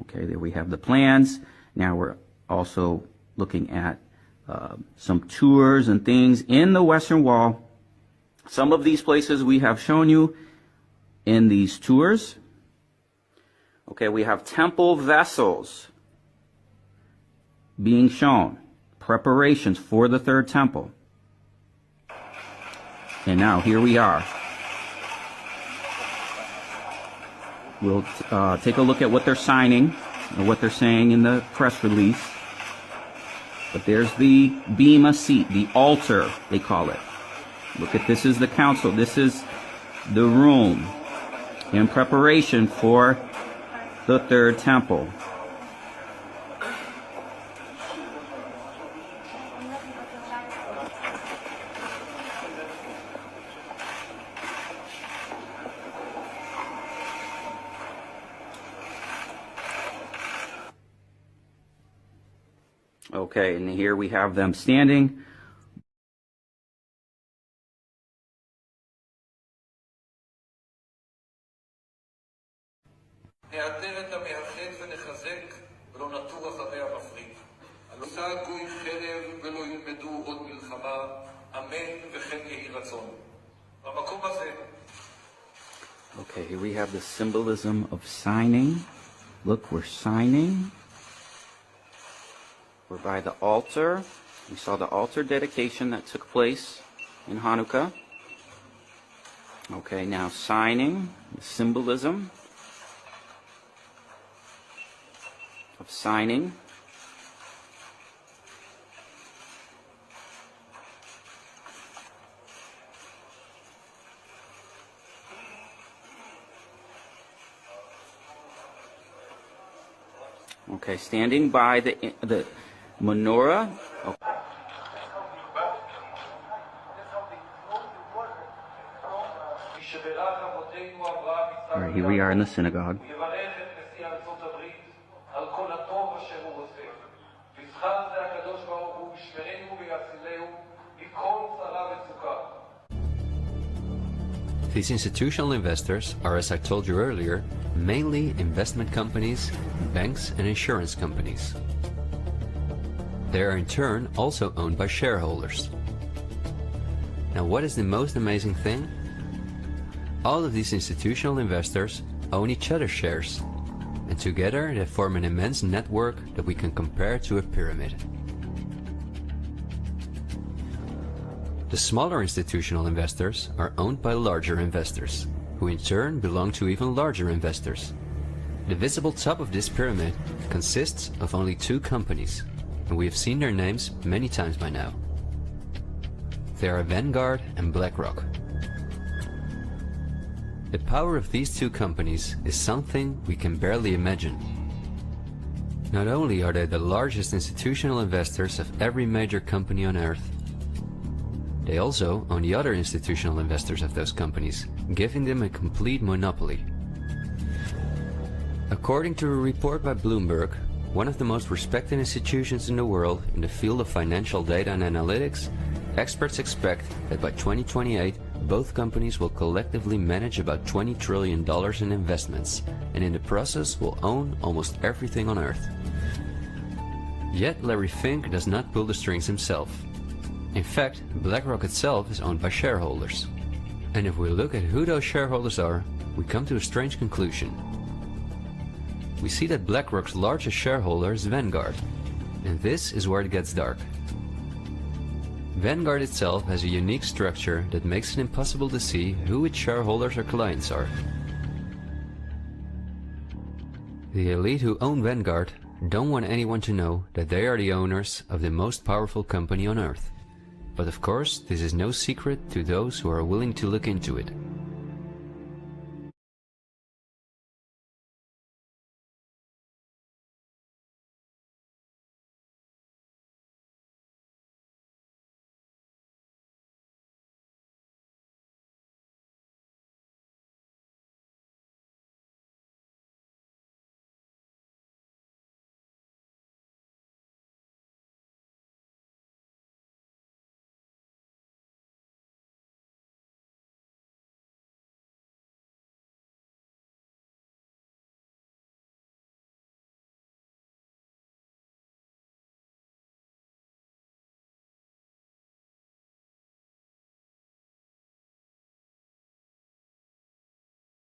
Okay, there we have the plans. Now we're also looking at some tours and things in the Western Wall. Some of these places we have shown you in these tours. Okay, we have temple vessels being shown, preparations for the third temple. And now here we are. We'll take a look at what they're signing or what they're saying in the press release. But there's the bema seat, the altar, they call it. Look at, this is the council. This is the room in preparation for the third temple. Okay, and here we have them standing. Okay, here we have the symbolism of signing. Look, we're signing. We're by the altar. We saw the altar dedication that took place in Hanukkah. Okay, now signing, the symbolism of signing. Okay, standing by the menorah. Okay. All right, here we are in the synagogue. These institutional investors are, as I told you earlier, mainly investment companies, banks and insurance companies. They are in turn also owned by shareholders. Now, what is the most amazing thing? All of these institutional investors own each other's shares, and together they form an immense network that we can compare to a pyramid. The smaller institutional investors are owned by larger investors, who in turn belong to even larger investors. The visible top of this pyramid consists of only two companies, and we have seen their names many times by now. They are Vanguard and BlackRock. The power of these two companies is something we can barely imagine. Not only are they the largest institutional investors of every major company on Earth, they also own the other institutional investors of those companies, giving them a complete monopoly. According to a report by Bloomberg, one of the most respected institutions in the world in the field of financial data and analytics, experts expect that by 2028, both companies will collectively manage about $20 trillion in investments, and in the process will own almost everything on Earth. Yet Larry Fink does not pull the strings himself. In fact, BlackRock itself is owned by shareholders. And if we look at who those shareholders are, we come to a strange conclusion. We see that BlackRock's largest shareholder is Vanguard, and this is where it gets dark. Vanguard itself has a unique structure that makes it impossible to see who its shareholders or clients are. The elite who own Vanguard don't want anyone to know that they are the owners of the most powerful company on Earth. But of course, this is no secret to those who are willing to look into it.